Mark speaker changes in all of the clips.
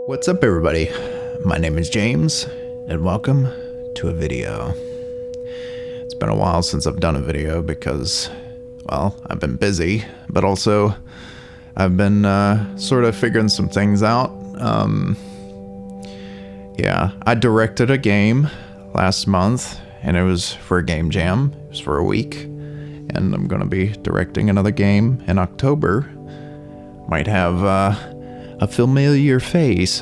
Speaker 1: What's up, everybody? My name is James, and welcome to a video. It's been a while since I've done a video because, well, I've been busy, but also I've been sort of figuring some things out. Yeah, I directed a game last month, and it was for a game jam. It was for a week, and I'm going to be directing another game in October. Might have a familiar face,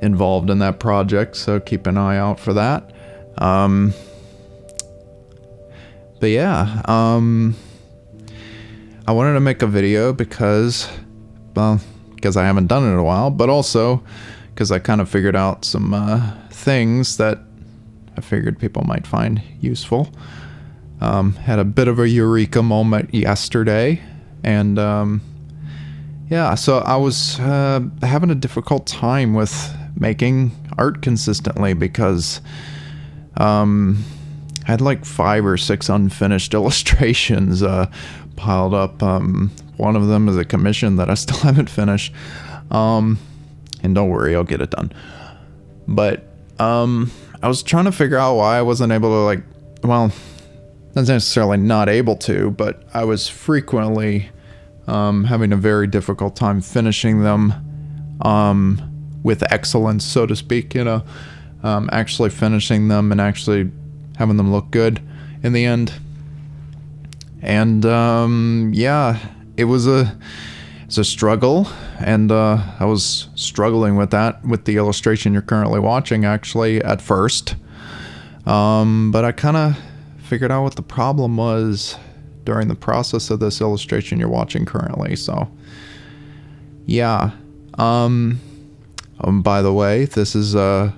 Speaker 1: involved in that project, so keep an eye out for that. But yeah, I wanted to make a video because I haven't done it in a while, but also because I kind of figured out some things that I figured people might find useful. Had a bit of a eureka moment yesterday, and yeah, so I was having a difficult time with making art consistently because I had like 5 or 6 unfinished illustrations piled up. One of them is a commission that I still haven't finished, and don't worry, I'll get it done. But I was trying to figure out why I wasn't able to, not necessarily not able to, but I was frequently having a very difficult time finishing them with excellence, so to speak, actually finishing them and actually having them look good in the end. And yeah, it was a struggle, and I was struggling with that with the illustration you're currently watching, actually, at first. But I kind of figured out what the problem was during the process of this illustration you're watching currently. So yeah, by the way, this is an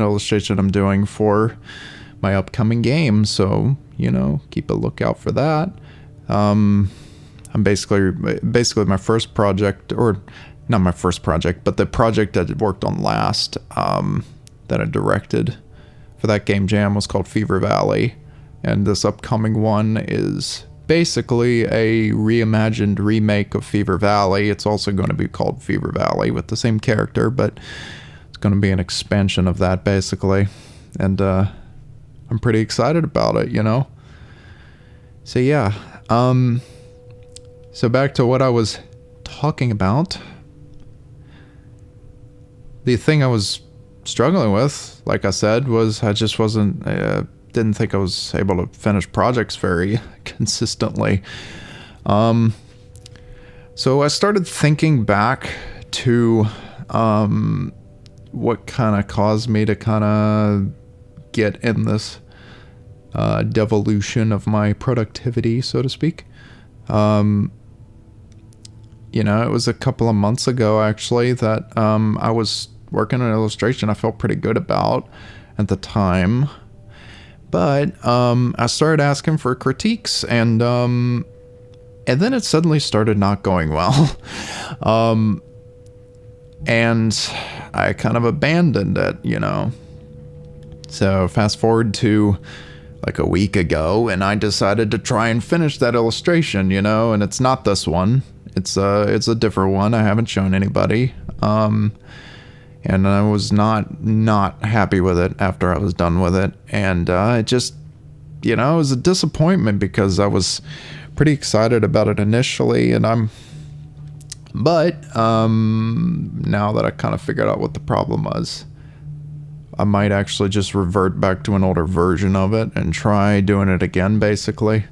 Speaker 1: illustration I'm doing for my upcoming game, so keep a lookout for that. I'm basically my first project, or not my first project, but the project that I worked on last, that I directed for that game jam, was called Fever Valley. And this upcoming one is basically a reimagined remake of Fever Valley. It's also going to be called Fever Valley with the same character, but it's going to be an expansion of that, basically. And I'm pretty excited about it, So yeah, so back to what I was talking about. The thing I was struggling with, like I said, was I just didn't think I was able to finish projects very consistently. So I started thinking back to what kind of caused me to kind of get in this devolution of my productivity, so to speak. It was a couple of months ago, actually, that I was working on an illustration I felt pretty good about at the time. But I started asking for critiques, and then it suddenly started not going well. And I kind of abandoned it, So fast forward to like a week ago, and I decided to try and finish that illustration, and it's not this one. It's a different one I haven't shown anybody. And I was not happy with it after I was done with it. And it just, it was a disappointment because I was pretty excited about it initially. But now that I kind of figured out what the problem was, I might actually just revert back to an older version of it and try doing it again, basically.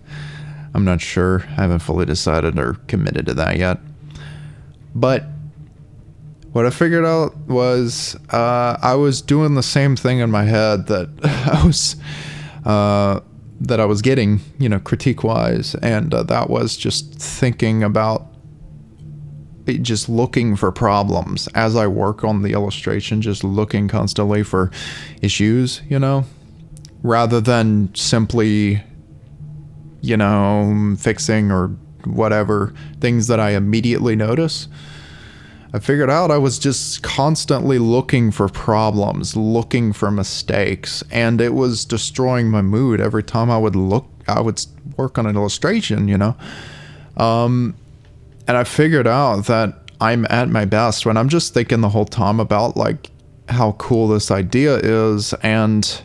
Speaker 1: I'm not sure. I haven't fully decided or committed to that yet. But what I figured out was I was doing the same thing in my head that I was getting, critique-wise, and that was just thinking about just looking for problems as I work on the illustration, just looking constantly for issues, rather than simply, fixing or whatever things that I immediately notice. I figured out I was just constantly looking for problems, looking for mistakes, and it was destroying my mood every time I would work on an illustration, And I figured out that I'm at my best when I'm just thinking the whole time about like how cool this idea is and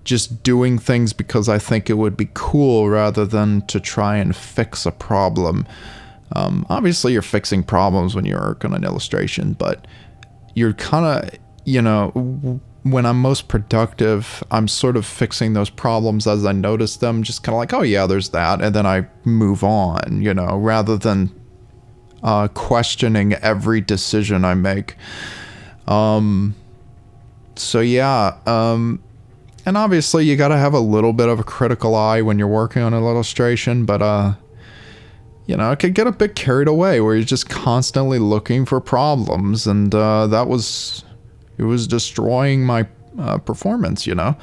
Speaker 1: just doing things because I think it would be cool rather than to try and fix a problem. Obviously, you're fixing problems when you work on an illustration, but you're kind of, when I'm most productive, I'm sort of fixing those problems as I notice them, just kind of like, oh yeah, there's that, and then I move on, rather than questioning every decision I make. So yeah, and obviously you got to have a little bit of a critical eye when you're working on an illustration, but it could get a bit carried away where you're just constantly looking for problems, and it was destroying my performance, and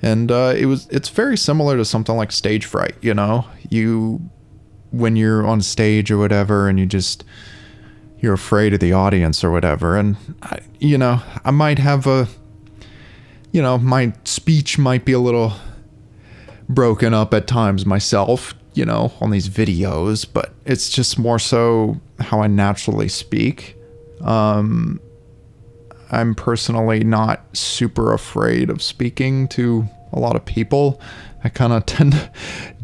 Speaker 1: it's very similar to something like stage fright, when you're on stage or whatever, and you're afraid of the audience or whatever, and I might have my speech might be a little broken up at times myself, on these videos, but it's just more so how I naturally speak. I'm personally not super afraid of speaking to a lot of people. I kind of tend to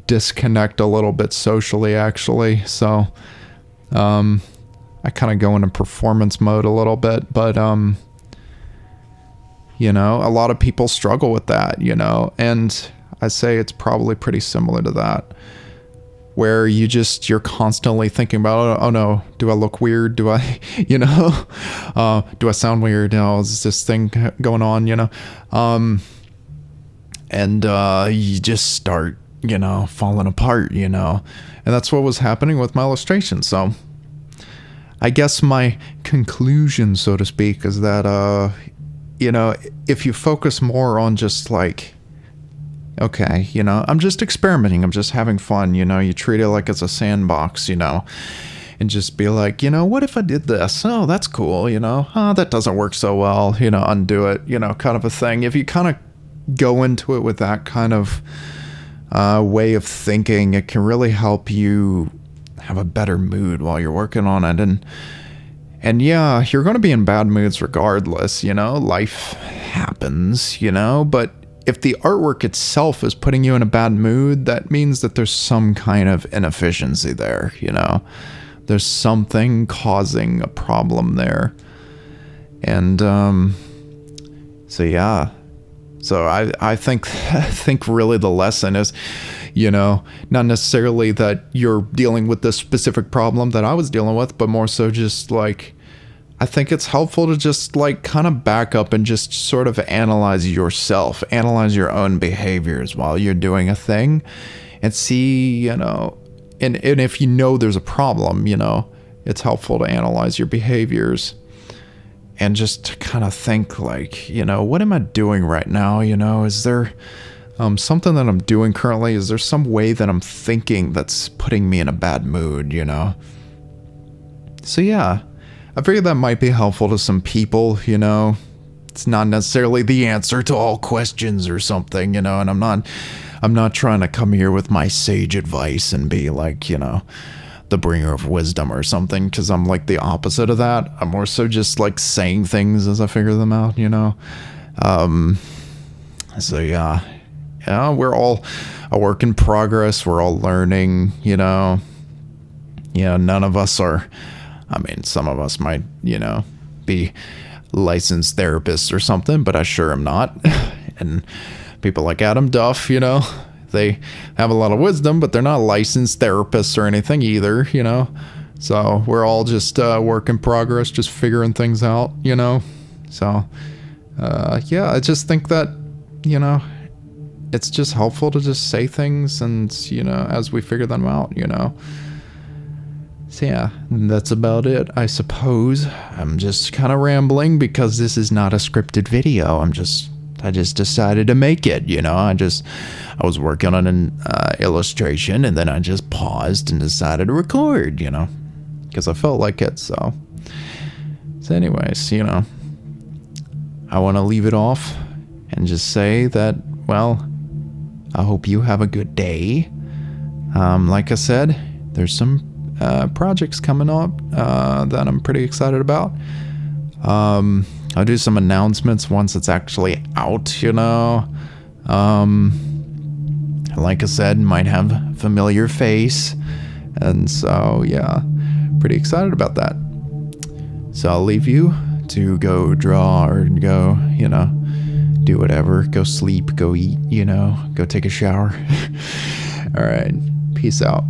Speaker 1: disconnect a little bit socially, actually. So, I kind of go into performance mode a little bit, but, a lot of people struggle with that, and I say it's probably pretty similar to that, where you're constantly thinking about, oh no, do I look weird? Do I, do I sound weird? Is this thing going on, and you just start, falling apart, and that's what was happening with my illustration. So I guess my conclusion, so to speak, is that, if you focus more on just like, okay, I'm just experimenting, I'm just having fun, you treat it like it's a sandbox, and just be like, what if I did this? Oh, that's cool, oh, that doesn't work so well, undo it, kind of a thing. If you kind of go into it with that kind of way of thinking, it can really help you have a better mood while you're working on it. And yeah, you're going to be in bad moods regardless, life happens, but if the artwork itself is putting you in a bad mood, that means that there's some kind of inefficiency there, There's something causing a problem there. And so yeah. So I think really the lesson is, not necessarily that you're dealing with this specific problem that I was dealing with, but more so just like, I think it's helpful to just like kind of back up and just sort of analyze yourself, analyze your own behaviors while you're doing a thing, and see, and if there's a problem, it's helpful to analyze your behaviors and just to kind of think like, what am I doing right now? Is there something that I'm doing currently? Is there some way that I'm thinking that's putting me in a bad mood, So yeah. I figured that might be helpful to some people, It's not necessarily the answer to all questions or something, and I'm not trying to come here with my sage advice and be like, the bringer of wisdom or something, because I'm like the opposite of that. I'm more so just like saying things as I figure them out, So yeah, we're all a work in progress. We're all learning, none of us are. I mean, some of us might, be licensed therapists or something, but I sure am not. And people like Adam Duff, they have a lot of wisdom, but they're not licensed therapists or anything either, So we're all just work in progress, just figuring things out, So, yeah, I just think that, it's just helpful to just say things and, as we figure them out, So yeah, that's about it, I suppose. I'm just kind of rambling because this is not a scripted video. I just decided to make it, I was working on an illustration, and then I just paused and decided to record, because I felt like it. So anyways, I want to leave it off and just say that, well, I hope you have a good day. Like I said, there's some projects coming up that I'm pretty excited about. I'll do some announcements once it's actually out, you know. Like I said, might have a familiar face. And so, yeah, pretty excited about that. So I'll leave you to go draw or go, you know, do whatever. Go sleep, go eat, you know, go take a shower. All right. Peace out.